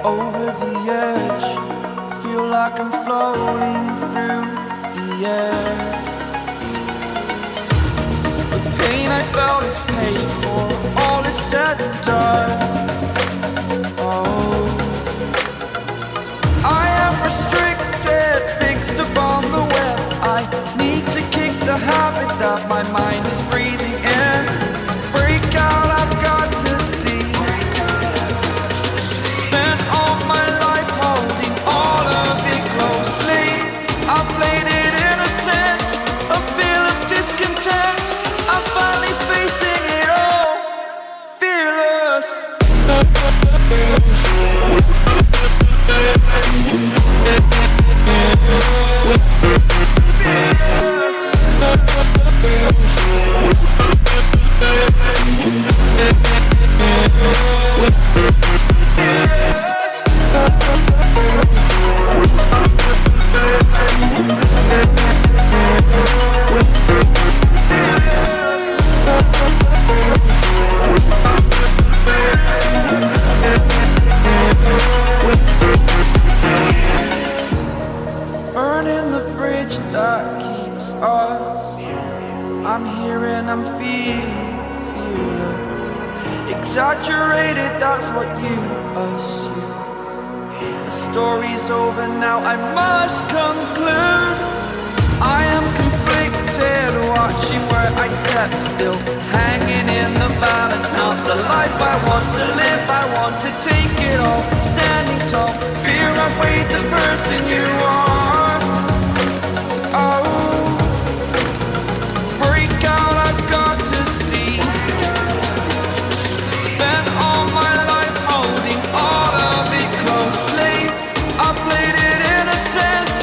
Over the edge, feel like I'm floating through the air. The pain I felt is paid for, all is said and done. Oh, I am restricted, fixed upon the web. I need to kick the habit that my mind is breathing in. Break out, I've got to see. Spent all my life holding all of it closely. I played it innocent, a feel of discontent. I'm finally facing it all, fearless. Burning the bridge that keeps us. I'm here and I'm feeling fearless. Exaggerated, that's what you assume. The story's over now, I must conclude. I am conflicted, watching where I step still, hanging in the balance. Not the life I want to live, I want to take it all. Standing tall, fear outweighed the person you are. Oh, break out, I've got to see. Spent all my life holding all of it closely. I played it innocent,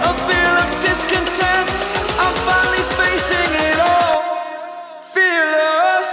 a feel of discontent. I'm finally facing it all, fearless.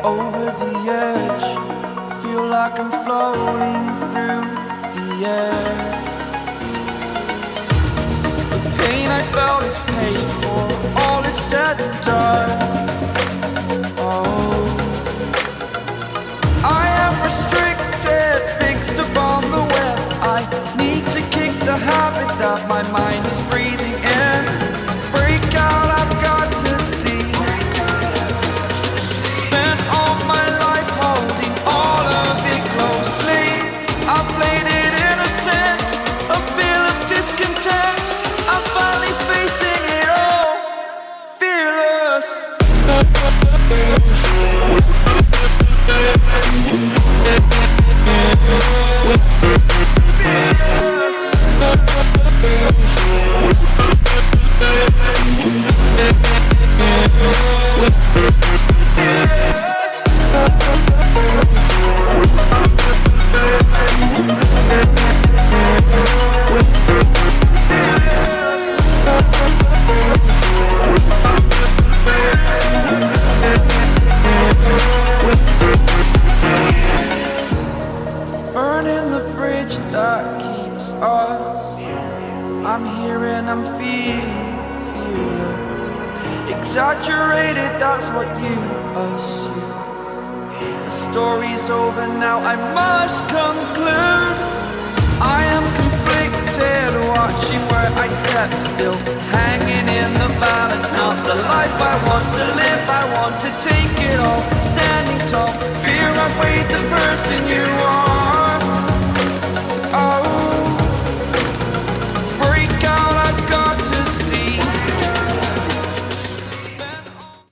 Over the edge, feel like I'm floating through the air. The pain I felt is paid for, all is said and done. Oh, I am restricted, fixed upon the web. I need to kick the habit that my mind is breathing in. Break out, I've got to see. Spent all my life holding all of it closely. I played it innocent, a feel of discontent. I'm finally facing it all, fearless. exaggerated, that's what you assume. The story's over now, I must conclude. I am conflicted, watching where I step still, hanging in the balance. Not the life I want to live, I want to take it all. Standing tall, fear I've weighed the person you are.